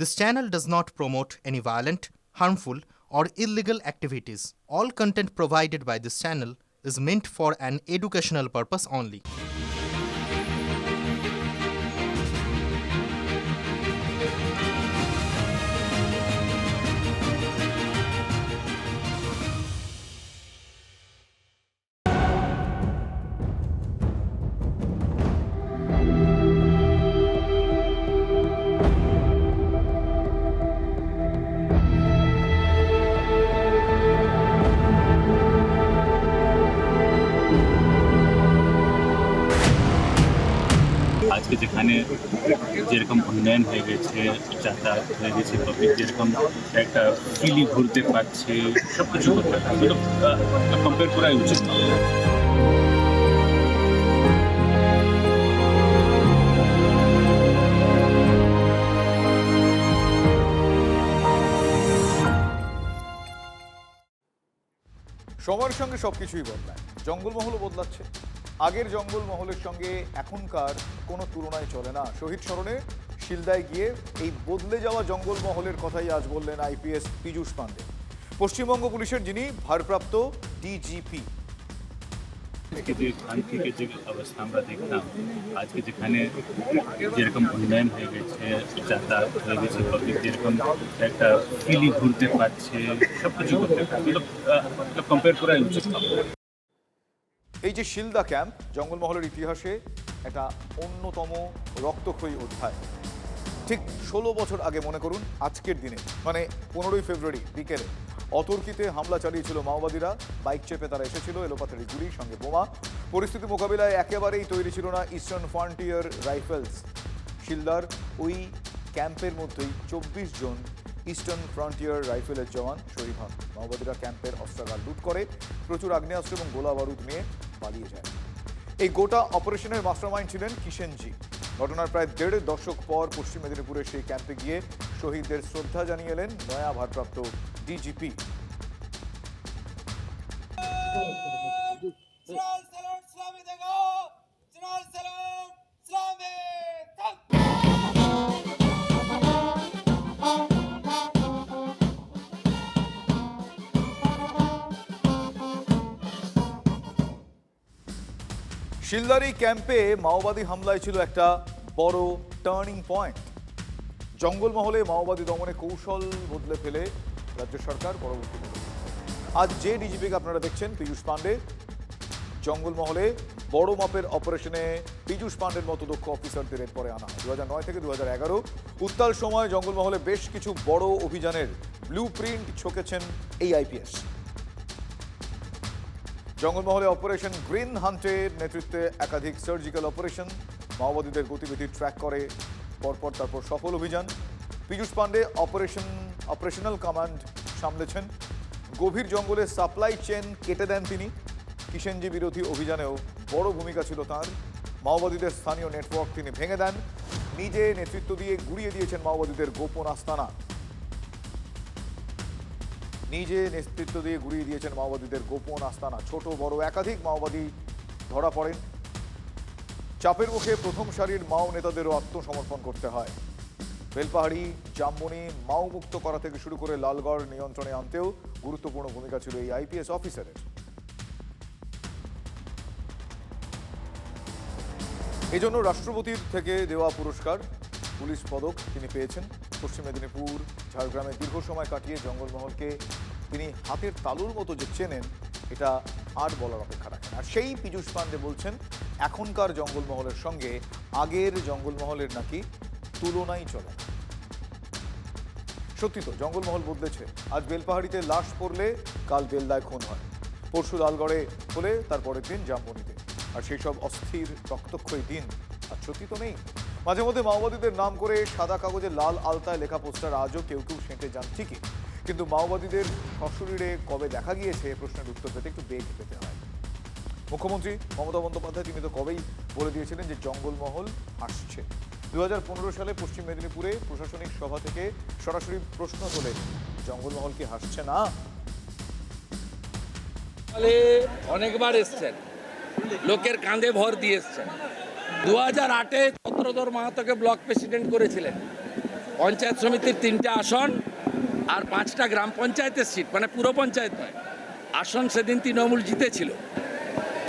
This channel does not promote any violent, harmful, or illegal activities. All content provided by this channel is meant for an educational purpose only. আজকে যেখানে যেরকম উন্নয়ন হয়ে গেছে, যাতায়াত হয়ে গেছে, পাবলিক যেরকম একটা ফ্রিলি ঘুরতে পারছে, সব কিছু করতে পারছে, কম্পেয়ার করাই উচিত না। সময়ের সঙ্গে সবকিছুই বদলায়, জঙ্গলমহলও বদলাচ্ছে। আগের জঙ্গলমহলের সঙ্গে এখনকার কোনো তুলনায় চলে না। শহীদ স্মরণে শিলদায় গিয়ে এই বদলে যাওয়া জঙ্গলমহলের কথাই আজ বললেন আইপিএস পীযূষ পাণ্ডে, পশ্চিমবঙ্গ পুলিশের যিনি ভারপ্রাপ্ত ডিজিপি। এখান থেকে যে অবস্থা আমরা দেখলাম, আজকে যেখানে যেরকম উন্নয়ন হয়ে গেছে, যাতায়াত হয়ে গেছে, পাবলিক যেরকম একটা ফ্রিলি ঘুরতে পারছে, সব কিছু করতে পারছে, কম্পেয়ার করাই উচিত না। এই যে শিলদা ক্যাম্প জঙ্গলমহলের ইতিহাসে একটা অন্যতম রক্তক্ষয়ী অধ্যায়। ঠিক 16 বছর আগে মনে করুন আজকের দিনে, মানে 15ই ফেব্রুয়ারি বিকেলে অতর্কিতে হামলা চালিয়েছিল মাওবাদীরা। বাইক চেপে তারা এসেছিল, এলোপাতাড়ি গুলি, সঙ্গে বোমা। পরিস্থিতি মোকাবিলায় একেবারেই তৈরি ছিল না ইস্টার্ন ফ্রন্টিয়ার রাইফেলস। শিলদার ওই ক্যাম্পের মধ্যেই 24 জন ইস্টার্ন ফ্রন্টিয়ার রাইফেলের জওয়ান শহীদ হন। মাওবাদীরা ক্যাম্পের অস্ত্রাগার লুট করে প্রচুর আগ্নেয়াস্ত্র এবং গোলা বারুদ নিয়ে পালিয়ে যায়। এই গোটা অপারেশনের মাস্টারমাইন্ড ছিলেন কিষেনজি। ঘটনার প্রায় 1.5 দশক পর পশ্চিম মেদিনীপুরের সেই ক্যাম্পে গিয়ে শহীদদের শ্রদ্ধা জানিয়ে এলেন নয়া ভারপ্রাপ্ত ডিজিপি। শিলদারি ক্যাম্পে মাওবাদী হামলায় ছিল একটা বড় টার্নিং পয়েন্ট। জঙ্গলমহলে মাওবাদী দমনে কৌশল বদলে ফেলে রাজ্য সরকার পরবর্তীতে। আজ যে ডিজিপিকে আপনারা দেখছেন পীযূষ পাণ্ডে, জঙ্গলমহলে বড় মাপের অপারেশনে পীযূষ পাণ্ডের মতো দক্ষ অফিসারদের এরপরে আনা হয়। 2009 থেকে 2011 উত্তাল সময় জঙ্গলমহলে বেশ কিছু বড় অভিযানের ব্লু প্রিন্ট ছকেছেন এই আইপিএস। জঙ্গলমহলে অপারেশন গ্রিন হান্টের নেতৃত্বে একাধিক সার্জিক্যাল অপারেশন, মাওবাদীদের গতিবিধি ট্র্যাক করে পরপর তারপর সফল অভিযান। পীযূষ পাণ্ডে অপারেশনাল কমান্ড সামলেছেন। গভীর জঙ্গলে সাপ্লাই চেন কেটে দেন তিনি। কিষেনজি বিরোধী অভিযানেও বড় ভূমিকা ছিল তাঁর। মাওবাদীদের স্থানীয় নেটওয়ার্ক তিনি ভেঙে দেন। নিজে নেতৃত্ব দিয়ে গুড়িয়ে দিয়েছেন মাওবাদীদের গোপন আস্তানা। ছোট বড় একাধিক মাওবাদী ধরা পড়েন। চাপের মুখে প্রথম সারির মাও নেতাদেরও আত্মসমর্পণ করতে হয়। বেলপাহাড়ি, জামবনি মাও মুক্ত করা থেকে শুরু করে লালগড় নিয়ন্ত্রণে আনতেও গুরুত্বপূর্ণ ভূমিকা ছিল এই আইপিএস অফিসারের। এই জন্য রাষ্ট্রপতির থেকে দেওয়া পুরস্কার পুলিশ পদক তিনি পেয়েছেন। পশ্চিম মেদিনীপুর, ঝাড়গ্রামে দীর্ঘ সময় কাটিয়ে জঙ্গলমহলকে তিনি হাতের তালুর মতো যে চেনেন, এটা আর বলার অপেক্ষা রাখেন। আর সেই পীযূষ পাণ্ডে বলছেন এখনকার জঙ্গলমহলের সঙ্গে আগের জঙ্গলমহলের নাকি তুলনাই চলে না। সত্যি তো, জঙ্গলমহল বদলেছে। আজ বেলপাহাড়িতে লাশ পড়লে কাল বেলদায় খুন হয়, পরশু লালগড়ে হলে তার পরের দিন জামবনিতে। আর সেই সব অস্থির রক্তক্ষয়ী দিন আর সত্যি তো নেই। মাঝে মধ্যে মাওবাদীদের নাম করে সাদা কাগজে লাল আলতায় লেখা পোস্টার আজও কেউ কেউ সেঁটে যান ঠিকই, কিন্তু মাওবাদীদের সশরীরে কবে দেখা গিয়েছে প্রশ্নের উত্তর পেতে একটু বেগ পেতে হয়। মুখ্যমন্ত্রী মমতা বন্দ্যোপাধ্যায় তিনি তো কবেই বলে দিয়েছিলেন যে জঙ্গলমহল হাসছে। 2015 সালে পশ্চিম মেদিনীপুরে প্রশাসনিক সভা থেকে সরাসরি প্রশ্ন তোলে, জঙ্গলমহল কি হাসছে না? অনেকবার এসছেন, লোকের কাঁধে ভর দিয়ে এসছেন। 2008-এ চন্দ্রধর মাহাতোকে ব্লক প্রেসিডেন্ট করেছিলেন। পঞ্চায়েত সমিতির 3টে আসন আর 5টা গ্রাম পঞ্চায়েতের সিট, মানে পুরো পঞ্চায়েত নয়, আসন সেদিন তৃণমূল জিতেছিল।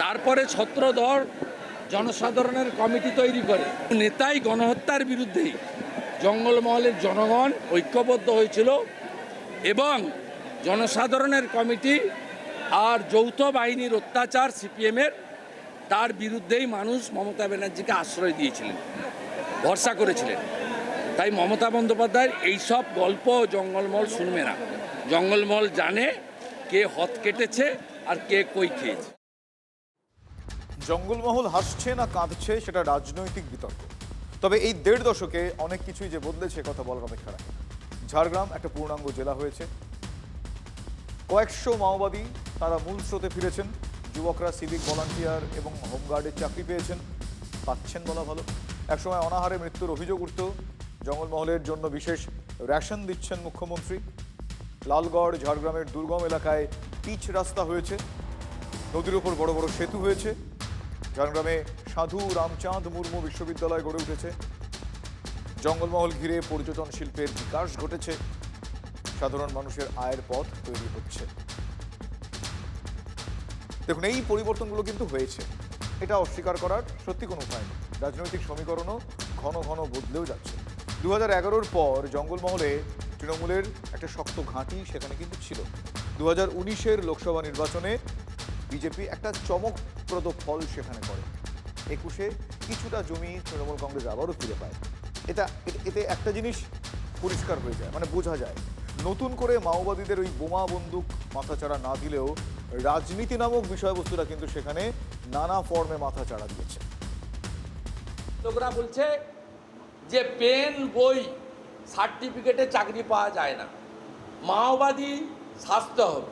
তারপরে ছত্রধর জনসাধারণের কমিটি তৈরি করে নেতাই গণহত্যার বিরুদ্ধেই জঙ্গলমহলের জনগণ ঐক্যবদ্ধ হয়েছিল এবং জনসাধারণের কমিটি আর যৌথ বাহিনীর অত্যাচার সিপিএমের তার বিরুদ্ধেই মানুষ মমতা ব্যানার্জিকে আশ্রয় দিয়েছিলেন, ভরসা করেছিলেন। তাই মমতা বন্দ্যোপাধ্যায়ের এইসব গল্প জঙ্গলমহল শুনবে না। জঙ্গলমহল জানে কে হত কেটেছে আর কে কই খেয়েছে। জঙ্গলমহল হাসছে না কাঁদছে সেটা রাজনৈতিক বিতর্ক, তবে এই 1.5 দশকে অনেক কিছুই যে বদলেছে কথা বলার অপেক্ষা রাখে। ঝাড়গ্রাম একটা পূর্ণাঙ্গ জেলা হয়েছে, কয়েকশো মাওবাদী তারা মূল স্রোতে ফিরেছেন, যুবকরা সিভিক ভলান্টিয়ার এবং হোমগার্ডের চাকরি পাচ্ছেন বলা ভালো। একসময় অনাহারে মৃত্যুর অভিযোগ উঠত, জঙ্গলমহলের জন্য বিশেষ রেশন দিচ্ছেন মুখ্যমন্ত্রী। লালগড় ঝাড়গ্রামের দুর্গম এলাকায় পিচ রাস্তা হয়েছে, নদীর উপর বড় বড় সেতু হয়েছে। ঝাড়গ্রামে সাধু রামচাঁদ মুর্মু বিশ্ববিদ্যালয় গড়ে উঠেছে। জঙ্গলমহল ঘিরে পর্যটন শিল্পের বিকাশ ঘটেছে, সাধারণ মানুষের আয়ের পথ তৈরি হচ্ছে। দেখুন, এই পরিবর্তনগুলো কিন্তু হয়েছে, এটা অস্বীকার করার সত্যি কোনো উপায় নেই। রাজনৈতিক সমীকরণও ঘন ঘন বদলেও যাচ্ছে। 2011-র পর জঙ্গলমহলে তৃণমূলের একটা শক্ত ঘাঁটি সেখানে কিন্তু ছিল। 2019-এর লোকসভা নির্বাচনে বিজেপি একটা চমকপ্রদ ফল সেখানে করে। 21-এ কিছুটা জমি তৃণমূল কংগ্রেস আবারও ফিরে পায়। এতে একটা জিনিস পরিষ্কার হয়ে যায়, মানে বোঝা যায় নতুন করে মাওবাদীদের ওই বোমা বন্দুক মাথাচাড়া না দিলেও রাজনীতি নামক বিষয়বস্তুটা কিন্তু সেখানে নানা ফর্মে মাথাচাড়া দিয়েছে। লোকরা বলছে যে পেন বই সার্টিফিকেটে চাকরি পাওয়া যায় না, মাওবাদী শাস্তি হবে,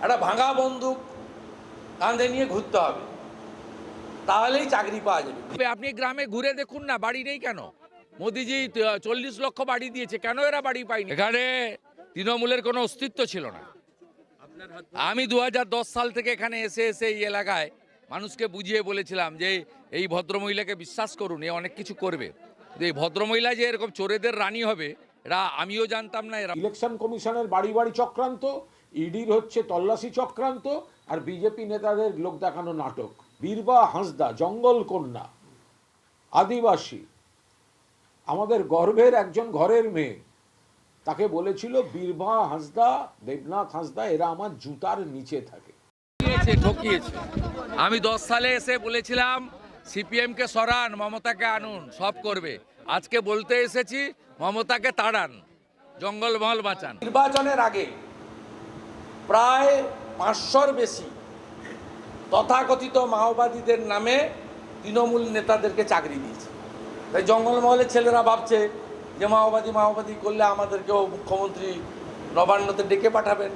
একটা ভাঙা বন্দুক কাঁধে নিয়ে ঘুরতে হবে, তাহলেই চাকরি পাওয়া যাবে। আপনি গ্রামে ঘুরে দেখুন না, বাড়ি নেই কেন? মোদিজি 40 লক্ষ বাড়ি দিয়েছে, কেন এরা বাড়ি পায়নি? এখানে তৃণমূলের কোনো অস্তিত্ব ছিল না। আমি 2010 সাল থেকে এখানে এসে এই এলাকায় মানুষকে বুঝিয়ে বলেছিলাম যে এই ভদ্রমহিলাকে বিশ্বাস করুন, এ অনেক কিছু করবে। এই ভদ্রমহিলা যে এরকম চোরেদের রানী হবে এরা আমিও জানতাম না। এরা ইলেকশন কমিশনের বাড়ি বাড়ি চক্রান্ত, ইডির হচ্ছে তল্লাশি চক্রান্ত, আর বিজেপি নেতাদের লোক দেখানো নাটক। বীরবা হাঁসদা জঙ্গল কন্যা, আদিবাসী, আমাদের গর্বের একজন ঘরের মেয়ে, তাকে বলেছিল বীরবা হাঁসদা, দেবনাথ হাঁসদা এরা আমার জুতার নিচে থাকে। ঠকিয়েছে। আমি 10 সালে এসে বলেছিলাম সিপিএমকে সরান, মমতাকে আনুন, সব করবে। আজকে বলতে এসেছি মমতাকে তাড়ান, জঙ্গলমহল বাঁচান। নির্বাচনের আগে প্রায় 500-র বেশি তথাকথিত মাওবাদীদের নামে তৃণমূল নেতাদেরকে চাকরি দিয়েছে। তাই জঙ্গলমহলের ছেলেরা ভাবছে যে মাওবাদী করলে আমাদেরকেও মুখ্যমন্ত্রী নবান্নতে ডেকে পাঠাবেন,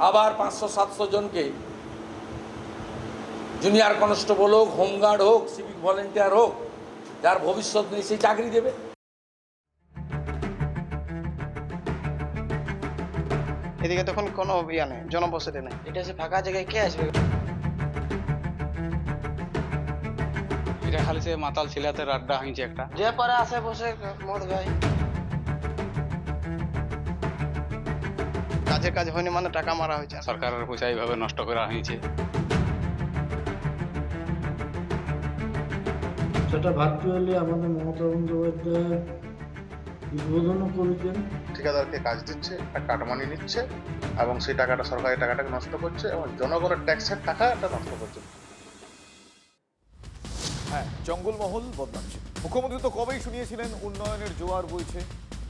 আবার 500-700 জনকে জুনিয়র কনস্টেবল হোক, হোমগার্ড হোক, সিভিক ভলেন্টিয়ার হোক, যার ভবিষ্যৎ নেই সেই চাকরি দেবে। এদিকে তখন কোনো ইয়া নেই, জনবসতি নেই, এটা সে ফাঁকা জায়গায় কে আসবে? এটা খালি সে মাতাল ছিলাতের আড্ডা হয়েছে একটা, যে পারে আসে বসে মদ খায়। কাজের কাজ হয়নি মানে টাকা মারা হয়েছে, সরকারের পয়সা এইভাবে নষ্ট করা হয়েছে। সেটা ভার্চুয়ালি আমাদের মমতা বন্দ্যোপাধ্যায় উদ্বোধনও করেছেন। ঠিকাদারকে কাজ দিচ্ছে, একটা কাটমানি নিচ্ছে এবং সেই টাকাটা সরকারি টাকাটাকে নষ্ট করছে এবং জনগণের ট্যাক্সের টাকাটা নষ্ট করছে। হ্যাঁ, জঙ্গলমহল বদলাচ্ছে। মুখ্যমন্ত্রী তো কবেই শুনিয়েছিলেন উন্নয়নের জোয়ার বইছে।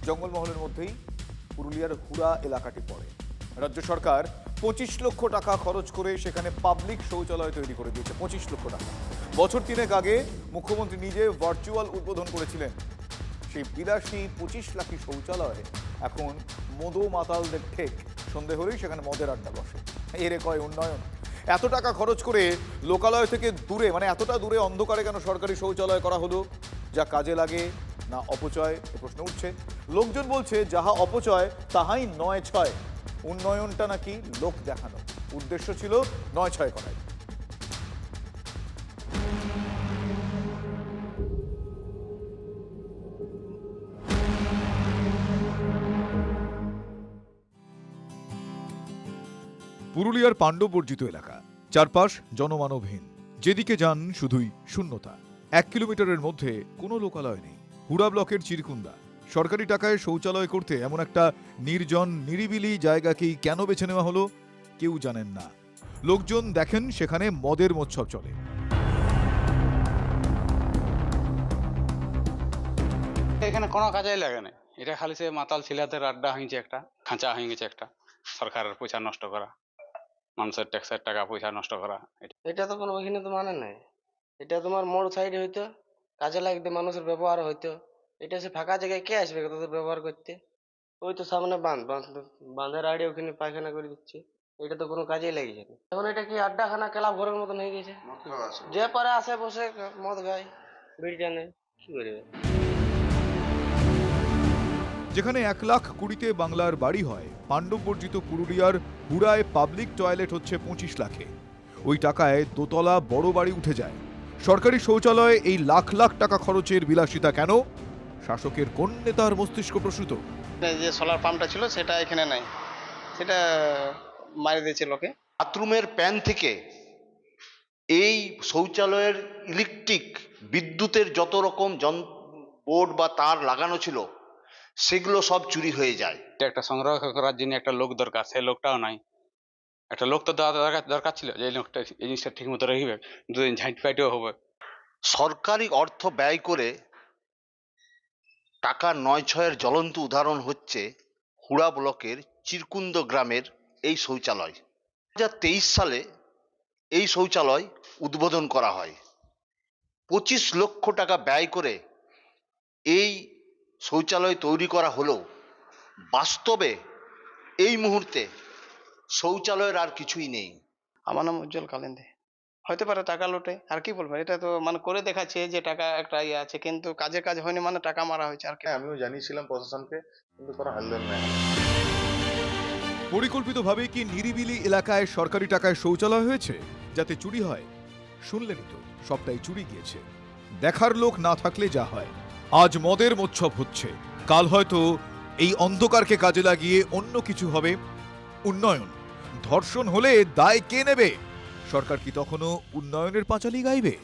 জঙ্গলমহলের মধ্যেই পুরুলিয়ার হুড়া এলাকাটি পড়ে। রাজ্য সরকার 25 লক্ষ টাকা খরচ করে সেখানে পাবলিক শৌচালয় তৈরি করে দিয়েছে। 25 লক্ষ টাকা। বছর 3 আগে মুখ্যমন্ত্রী নিজে ভার্চুয়াল উদ্বোধন করেছিলেন। সেই বিলাসী 25 লাখি শৌচালয়ে এখন মদো মাতালদের ঠেক। সন্ধে হলেই সেখানে মদের আড্ডা বসে। এরে কয় উন্নয়ন? এত টাকা খরচ করে লোকালয় থেকে দূরে, মানে এতটা দূরে অন্ধকারে কেন সরকারি শৌচালয় করা হলো? যা কাজে লাগে না অপচয়, এ প্রশ্ন উঠছে। লোকজন বলছে যাহা অপচয় তাহাই 9-6। উন্নয়নটা নাকি লোক দেখানো, উদ্দেশ্য ছিল 9-6 করাই। পুরুলিয়ার পাণ্ডববর্জিত এলাকা, চারপাশ জনমানবহীন, যেদিকে যান শুধুই শূন্যতা। 1 কিলোমিটারের মধ্যে কোনো লোকালয় নেই। হুড়া ব্লকের চিরকুন্দা সরকারি টাকায় শৌচালয় করতে এমন একটা নির্জন নিরিবিলি জায়গাকেই কেন বেছে নেওয়া হলো কেউ জানেন না। লোকজন দেখেন সেখানে মদের মৎসব চলে। এখানে কোনো কাজেই লাগে না, এটা খালি সে মাতাল ছেলেদের আড্ডা হয়েছে, একটা খাঁচা হয়ে গেছে, একটা সরকারের পয়সা নষ্ট করা, মানুষের ট্যাক্সের টাকা পয়সা নষ্ট করা। এটা তো কোনো ওইখানে তো মানে নাই। এটা তোমার মোড় সাইডে হইতো, কাজে লাগতে মানুষের ব্যবহার হইতো। এটা সে ফাঁকা জায়গায় কে আসবে তাদের ব্যবহার করতে? ওই তো সামনে বাঁধের আড়ে ওখানে পায়খানা করে দিচ্ছে। এটা তো কোনো কাজেই লাগছে না। এখন এটা কি আড্ডাখানা ক্লাব ঘরের মতন হয়ে গেছে, যে পারে আসে বসে মদ খায়, বিড়ি টানে, কি করবে? যেখানে 1,20,00,000-তে বাংলার বাড়ি হয়, পাণ্ডববর্জিত পুরুলিয়ার হুড়ায় পাবলিক টয়লেট হচ্ছে 25 লাখে। ওই টাকায় দোতলা বড় বাড়ি উঠে যায়। সরকারি শৌচালয়ে এই লাখ লাখ টাকা খরচের বিলাসিতা কেন? শাসকের কোন নেতার মস্তিষ্ক প্রসূত? যে সোলার পাম্পটা ছিল সেটা এখানে নাই, সেটা মারি দিয়েছে লোকে। বাথরুমের প্যান থেকে এই শৌচালয়ের ইলেকট্রিক বিদ্যুতের যত রকম বোর্ড বা তার লাগানো ছিল সেগুলো সব চুরি হয়ে যায়। এটা একটা সংগ্রহ করার জন্য একটা লোক দরকার, সেই লোকটাও নাই। একটা লোক তো দরকার ছিল, যে লোকটা এই জিনিসটা ঠিক মতো রাখবে, দুদিন ঝাঁট ফাইটেও হবে। সরকারি অর্থ ব্যয় করে টাকা 9-6-এর জ্বলন্ত উদাহরণ হচ্ছে হুড়া ব্লকের চিরকুন্দ গ্রামের এই শৌচালয়। 2023 সালে এই শৌচালয় উদ্বোধন করা হয়। 25 লক্ষ টাকা ব্যয় করে এই শৌচালয় তৈরি করা হলেও বাস্তবে এই মুহূর্তে শৌচালয়ের আর কিছুই নেই। আমার নাম উজ্জ্বল কালিন্দে। হতে পারে টাকা লুটে, আর কি বলবো, এটা তো মানে করে দেখাচ্ছে যে টাকা একটা ইয়ে আছে, কিন্তু কাজের কাজ হয়নি, মানে টাকা মারা হয়েছে আর কি। আমিও জানিয়েছিলাম প্রশাসনকে, কিন্তু তারা হাললেন না। পরিকল্পিতভাবে কি নিরিবিলি এলাকায় সরকারি টাকায় শৌচালয় হয়েছে যাতে চুরি হয়? শুনলেনই তো, সবটাই চুরি গিয়েছে। দেখার লোক না থাকলে যা হয়। আজ মদের মৎসব হচ্ছে, কাল হয়তো এই অন্ধকারকে কাজে লাগিয়ে অন্য কিছু হবে। উন্নয়ন ধর্ষণ হলে দায় কে নেবে? সরকার কি তখনও উন্নয়নের পাঁচালি গাইবে?